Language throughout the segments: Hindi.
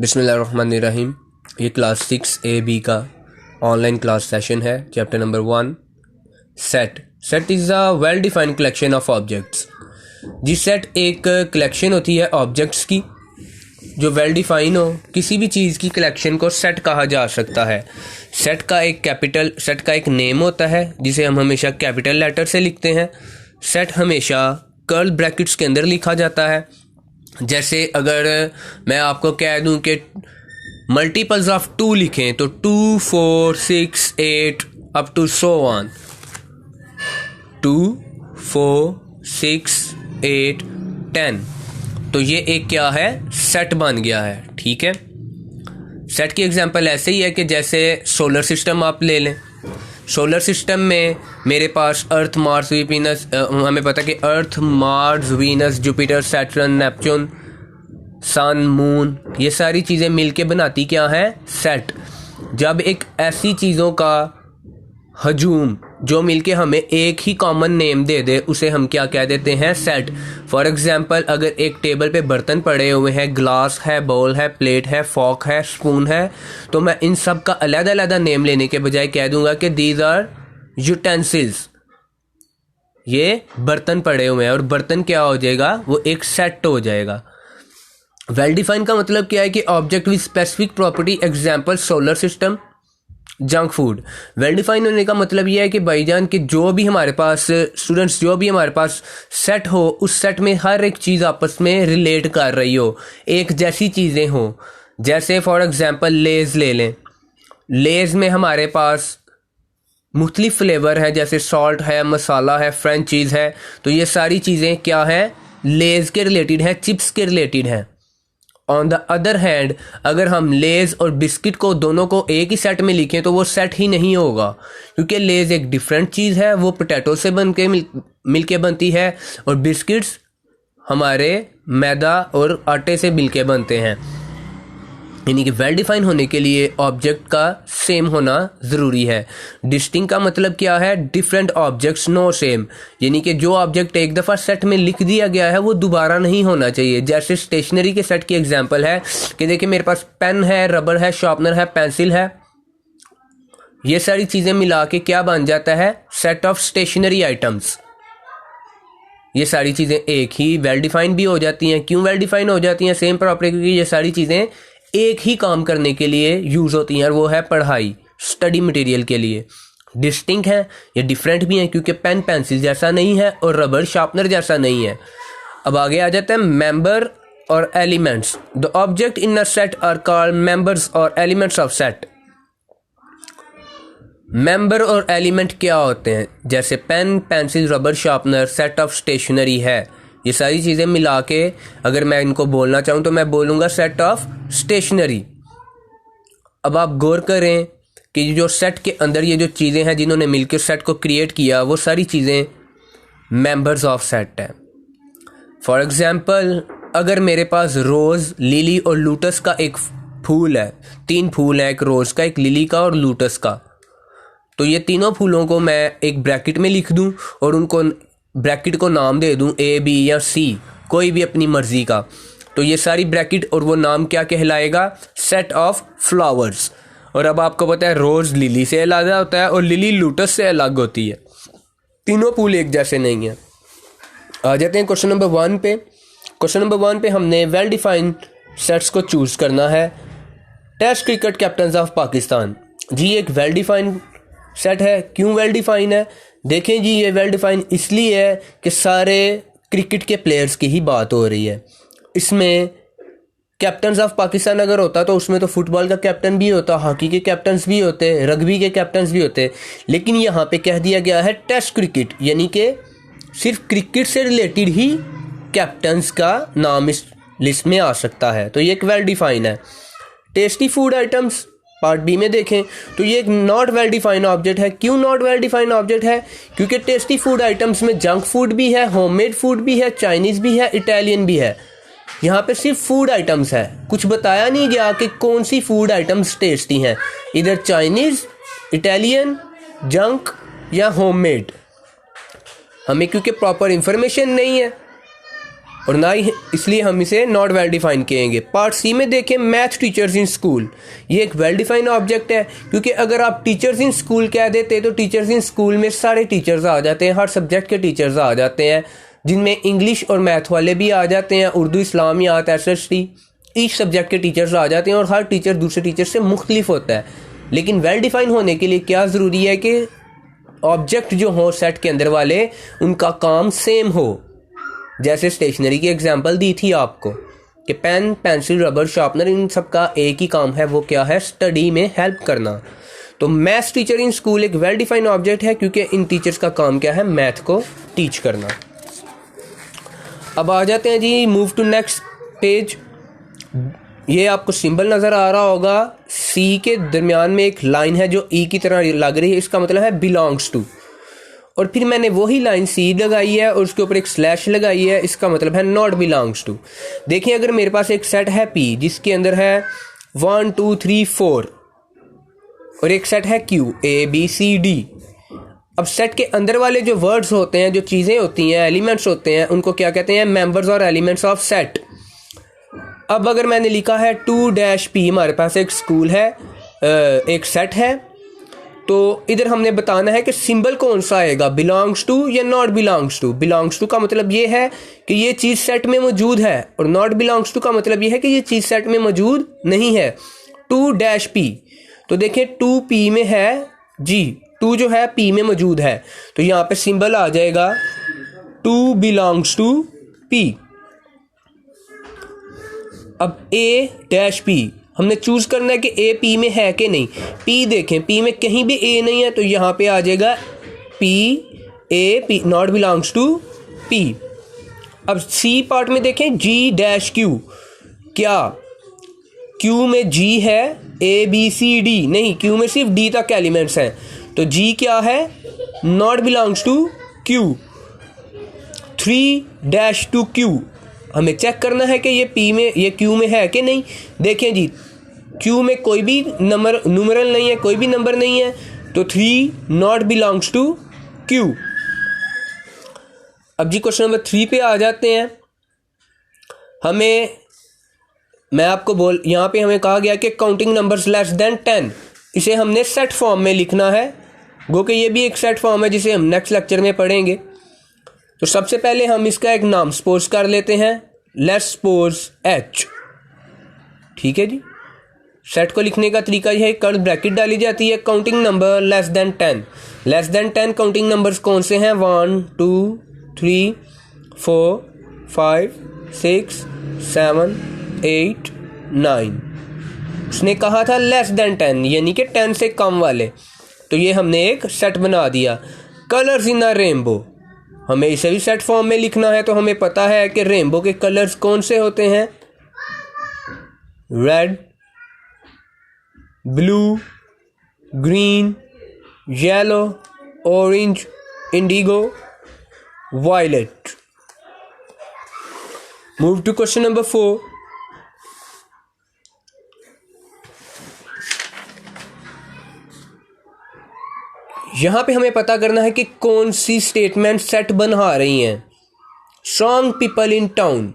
बिस्मिल्लाहिर्रहमानिर्रहीम। ये क्लास 6A-B का ऑनलाइन क्लास सेशन है। चैप्टर नंबर 1 set. Set is a well defined collection of objects. जी सेट एक कलेक्शन होती है ऑब्जेक्ट्स की जो वेल डिफाइन हो। किसी भी चीज़ की कलेक्शन को सेट कहा जा सकता है। सेट का एक नेम होता है जिसे हम हमेशा कैपिटल लेटर से लिखते हैं। सेट हमेशा कर्ल ब्रैकेट्स के अंदर लिखा जाता है। जैसे अगर मैं आपको कह दूं कि मल्टीपल्स ऑफ 2 लिखें तो 2, 4, 6, 8 अप टू सो ऑन। 2, 4, 6, 8, 10। तो ये एक क्या है, सेट बन गया है। ठीक है, सेट की एग्जांपल ऐसे ही है कि जैसे सोलर सिस्टम आप ले लें। सोलर सिस्टम में मेरे पास अर्थ, मार्स, वीनस, हमें पता है कि Earth, Mars, Venus, Jupiter, Saturn, Neptune, sun, moon, ये सारी चीज़ें मिलके बनाती क्या है, सेट। जब एक ऐसी चीज़ों का हजूम जो मिलके हमें एक ही कॉमन नेम दे दे उसे हम क्या कह देते हैं, सेट। फॉर एग्जांपल अगर एक टेबल पे बर्तन पड़े हुए हैं, ग्लास है, बाउल है, प्लेट है, फॉक है, स्पून है, तो मैं इन सब का अलग अलग नेम लेने के बजाय कह दूंगा कि दीज आर यूटेंसिल्स। ये बर्तन पड़े हुए हैं और बर्तन क्या हो जाएगा, वो एक सेट हो जाएगा। वेल डिफाइन का मतलब क्या है कि object with specific property, example solar system, junk food. Well define होने का मतलब यह है कि भाईजान कि जो भी हमारे पास स्टूडेंट्स, जो भी हमारे पास सेट हो, उस सेट में हर एक चीज़ आपस में रिलेट कर रही हो, एक जैसी चीज़ें हो। जैसे फॉर एग्जांपल लेज़ ले लें। लेज़ में हमारे पास मुख्तलिफ फ्लेवर है, जैसे सॉल्ट है, मसाला है, फ्रेंच चीज़ है। तो ये सारी चीज़ें क्या हैं, लेज़ के रिलेटेड है, चिप्स के रिलेटेड हैं। ऑन द अदर हैंड अगर हम लेज़ और बिस्किट को दोनों को एक ही सेट में लिखें तो वो सेट ही नहीं होगा, क्योंकि लेज़ एक डिफरेंट चीज़ है, वो पोटैटो से बन के मिलके बनती है, और बिस्किट्स हमारे मैदा और आटे से मिलके बनते हैं। यानी कि वेल डिफाइन होने के लिए ऑब्जेक्ट का सेम होना ज़रूरी है। डिस्टिंक्ट का मतलब क्या है, डिफरेंट ऑब्जेक्ट्स नो सेम। यानी कि जो ऑब्जेक्ट एक दफ़ा सेट में लिख दिया गया है वो दोबारा नहीं होना चाहिए। जैसे स्टेशनरी के सेट की एग्जांपल है कि देखिए मेरे पास पेन है, रबर है, शार्पनर है, पेंसिल है। ये सारी चीज़ें मिला के क्या बन जाता है, सेट ऑफ स्टेशनरी आइटम्स। ये सारी चीज़ें एक ही वेल डिफाइन भी हो जाती हैं। क्यों वेल डिफाइन हो जाती हैं, सेम प्रॉपर्टी, क्योंकि ये सारी चीज़ें एक ही काम करने के लिए यूज़ होती हैं, और वो है पढ़ाई, स्टडी मटेरियल के लिए। डिस्टिंक्ट है, ये डिफरेंट भी हैं, क्योंकि पेन पेंसिल जैसा नहीं है और रबर शार्पनर जैसा नहीं है। अब आगे आ जाता है मेंबर और elements. The object in a set are called members और एलिमेंट्स ऑफ सेट। मेंबर और एलिमेंट क्या होते हैं, जैसे pen, pencil, rubber, sharpener, set of stationery है। ये सारी चीज़ें मिला के अगर मैं इनको बोलना चाहूँ तो मैं बोलूँगा सेट ऑफ स्टेशनरी। अब आप गौर करें कि जो सेट के अंदर ये जो चीज़ें हैं जिन्होंने मिलकर सेट को क्रिएट किया, वो सारी चीज़ें मेंबर्स ऑफ सेट हैं। फॉर एग्जांपल अगर मेरे पास रोज़, लिली और लूटस का एक फूल है, 3 फूल हैं, एक रोज़ का, एक लिली का और लूटस का, तो ये तीनों फूलों को मैं एक ब्रैकेट में लिख दूं और उनको ब्रैकेट को नाम दे दूं A, B या C, कोई भी अपनी मर्जी का। तो ये सारी ब्रैकेट और वो नाम क्या कहलाएगा, सेट ऑफ फ्लावर्स। और अब आपको पता है रोज़ लिली से अलग होता है और लिली लूटस से अलग होती है, तीनों फूल एक जैसे नहीं हैं। आ जाते हैं क्वेश्चन नंबर 1 पे। क्वेश्चन नंबर 1 पे हमने वेल डिफाइंड सेट्स को चूज़ करना है। Test cricket captain of Pakistan. जी एक वेल डिफाइंड सेट है। क्यों वेल डिफाइन है, देखें जी, ये वेल डिफाइन इसलिए है कि सारे क्रिकेट के प्लेयर्स की ही बात हो रही है। इसमें कैप्टन ऑफ पाकिस्तान अगर होता तो उसमें तो फुटबॉल का कैप्टन भी होता, हॉकी के कैप्टन्स भी होते, रग्बी के कैप्टन्स भी होते, लेकिन यहाँ पे कह दिया गया है टेस्ट क्रिकेट, यानी कि सिर्फ क्रिकेट से रिलेटेड ही कैप्टन्स का नाम इस लिस्ट में आ सकता है। तो ये एक वेल डिफाइन है। Tasty food items part B में देखें तो ये एक नॉट वेल डिफाइंड ऑब्जेक्ट है। क्यों नॉट वेल डिफाइंड ऑब्जेक्ट है, क्योंकि टेस्टी फूड आइटम्स में जंक फूड भी है, होममेड फूड भी है, चाइनीज़ भी है, इटालियन भी है। यहाँ पे सिर्फ फूड आइटम्स है, कुछ बताया नहीं गया कि कौन सी फूड आइटम्स टेस्टी हैं, इधर चाइनीज़, इटालियन, जंक या होममेड। हमें क्योंकि प्रॉपर इंफॉर्मेशन नहीं है और ना ही इसलिए हम इसे नॉट वेल डिफाइन कहेंगे। पार्ट सी में देखें मैथ टीचर्स इन स्कूल, ये एक वेल डिफाइंड ऑब्जेक्ट है, क्योंकि अगर आप टीचर्स इन स्कूल कह देते तो टीचर्स इन स्कूल में सारे टीचर्स आ जाते हैं, हर सब्जेक्ट के टीचर्स आ जाते हैं, जिनमें इंग्लिश और मैथ वाले भी आ जाते हैं, उर्दू इस्लामियात SST ईच सब्जेक्ट के टीचर्स आ जाते हैं, और हर टीचर दूसरे टीचर से मुख्तलिफ होता है। लेकिन वेल डिफाइन होने के लिए क्या ज़रूरी है कि ऑब्जेक्ट जो हो सेट के अंदर वाले उनका काम सेम हो। जैसे स्टेशनरी की एग्जांपल दी थी आपको कि पेन, पेंसिल, रबर, शार्पनर, इन सब का एक ही काम है, वो क्या है, स्टडी में हेल्प करना। तो मैथ्स टीचर इन स्कूल एक वेल डिफाइंड ऑब्जेक्ट है, क्योंकि इन टीचर्स का काम क्या है, मैथ को टीच करना। अब आ जाते हैं जी, मूव टू नेक्स्ट पेज। ये आपको सिंबल नज़र आ रहा होगा, सी के दरमियान में एक लाइन है जो ई की तरह लग रही है, इसका मतलब है बिलोंग्स टू। और फिर मैंने वही लाइन सी लगाई है और उसके ऊपर एक स्लैश लगाई है, इसका मतलब है नॉट बिलोंग्स टू। देखिए अगर मेरे पास एक सेट है पी जिसके अंदर है 1 2 3 4 और एक सेट है क्यू ABCD। अब सेट के अंदर वाले जो वर्ड्स होते हैं, जो चीज़ें होती हैं, एलिमेंट्स होते हैं, उनको क्या कहते हैं, मेंबर्स और एलिमेंट्स ऑफ सेट। अब अगर मैंने लिखा है 2-P, हमारे पास एक स्कूल है, एक सेट है, तो इधर हमने बताना है कि सिंबल कौन सा आएगा, बिलोंग्स टू या not belongs to. Belongs to का मतलब ये है कि ये चीज़ सेट में मौजूद है, और नॉट बिलोंग्स टू का मतलब ये है कि ये चीज़ सेट में मौजूद नहीं है। 2-P, तो देखें 2P में है जी, 2 जो है P में मौजूद है, तो यहाँ पे सिंबल आ जाएगा 2 बिलोंग्स टू P। अब A-P हमने चूज करना है कि A P में है कि नहीं। P देखें, P में कहीं भी A नहीं है, तो यहाँ पे आ जाएगा P not belongs to P। अब C पार्ट में देखें G-Q, क्या Q में G है, ABCD नहीं, Q में सिर्फ D तक एलिमेंट्स हैं, तो G क्या है, not belongs to Q। 3-Q हमें चेक करना है कि ये P में, ये Q में है कि नहीं। देखें जी, Q में कोई भी न्यूमरल नहीं है, कोई भी नंबर नहीं है, तो 3 नॉट बिलोंग्स टू Q। अब जी क्वेश्चन नंबर 3 पे आ जाते हैं। मैं आपको यहाँ पे हमें कहा गया कि काउंटिंग नंबर्स लेस देन 10, इसे हमने सेट फॉर्म में लिखना है, गो कि ये भी एक सेट फॉर्म है जिसे हम नेक्स्ट लेक्चर में पढ़ेंगे। तो सबसे पहले हम इसका एक नाम सपोज कर लेते हैं, लेट्स सपोज H। ठीक है जी, सेट को लिखने का तरीका यह है, कर्ली ब्रैकेट डाली जाती है, counting number less than 10। Less than 10 counting numbers कौन से हैं, 1 2 3 4 5 6 7 8 9। उसने कहा था लेस देन 10, यानी कि 10 से कम वाले, तो ये हमने एक सेट बना दिया। कलर्स इन अ रेनबो, हमें इसे भी सेट फॉर्म में लिखना है, तो हमें पता है कि रेनबो के कलर्स कौन से होते हैं, red, blue, green, yellow, orange, indigo, violet. Move to question number 4। यहां पे हमें पता करना है कि कौन सी स्टेटमेंट सेट बना रही हैं। स्ट्रॉन्ग पीपल इन टाउन,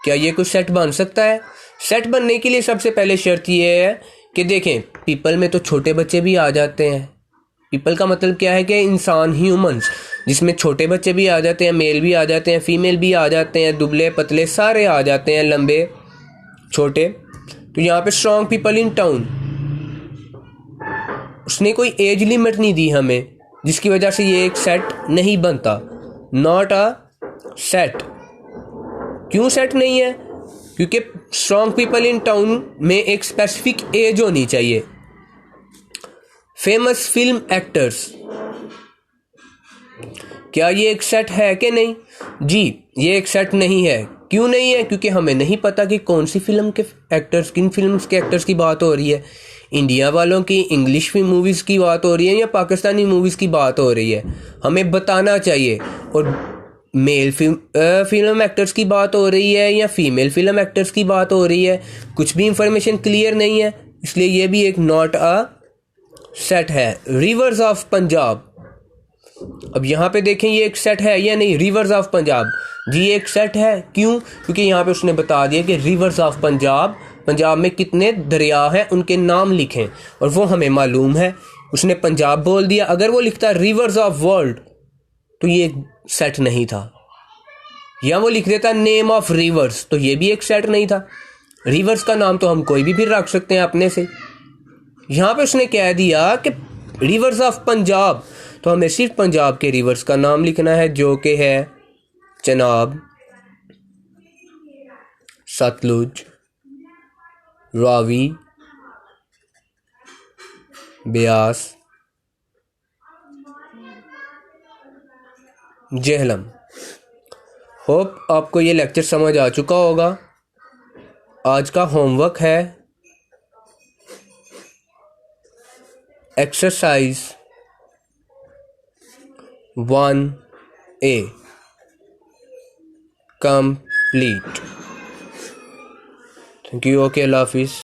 क्या ये कुछ सेट बन सकता है? सेट बनने के लिए सबसे पहले शर्त ये है कि देखें, पीपल में तो छोटे बच्चे भी आ जाते हैं। पीपल का मतलब क्या है कि इंसान, ह्यूमंस, जिसमें छोटे बच्चे भी आ जाते हैं, मेल भी आ जाते हैं, फीमेल भी आ जाते हैं, दुबले पतले सारे आ जाते हैं, लंबे छोटे। तो यहाँ पे स्ट्रॉन्ग पीपल इन टाउन, उसने कोई एज लिमिट नहीं दी हमें, जिसकी वजह से ये एक सेट नहीं बनता, नॉट अ सेट। क्यों सेट नहीं है? क्योंकि स्ट्रॉन्ग पीपल इन टाउन में एक स्पेसिफिक एज होनी चाहिए। फेमस फिल्म एक्टर्स, क्या ये एक सेट है कि नहीं? जी, ये एक सेट नहीं है। क्यों नहीं है? क्योंकि हमें नहीं पता कि कौन सी फिल्म के एक्टर्स, किन फिल्म्स के एक्टर्स की बात हो रही है। इंडिया वालों की, इंग्लिश मूवीज़ की बात हो रही है या पाकिस्तानी मूवीज़ की बात हो रही है, हमें बताना चाहिए। और मेल फिल्म एक्टर्स की बात हो रही है या फीमेल फिल्म एक्टर्स की बात हो रही है, कुछ भी इंफॉर्मेशन क्लियर नहीं है, इसलिए ये भी एक नॉट अ सेट है। रिवर्स ऑफ पंजाब, अब यहाँ पे देखें ये एक सेट है या नहीं, रिवर्स ऑफ पंजाब। जी एक सेट है, क्यों? क्योंकि यहाँ पे उसने बता दिया कि रिवर्स ऑफ पंजाब, पंजाब में कितने दरिया हैं उनके नाम लिखें, और वो हमें मालूम है। उसने पंजाब बोल दिया। अगर वो लिखता रिवर्स ऑफ वर्ल्ड तो ये सेट नहीं था, या वो लिख देता नेम ऑफ रिवर्स तो ये भी एक सेट नहीं था। रिवर्स का नाम तो हम कोई भी फिर रख सकते हैं अपने से। यहाँ पे उसने कह दिया कि रिवर्स ऑफ पंजाब, तो हमें सिर्फ पंजाब के रिवर्स का नाम लिखना है, जो कि है चनाब, सतलुज, रावी, ब्यास, जेहलम। होप आपको ये लेक्चर समझ आ चुका होगा। आज का होमवर्क है exercise 1A complete. Thank you. Okay, अल्लाह हाफिज़।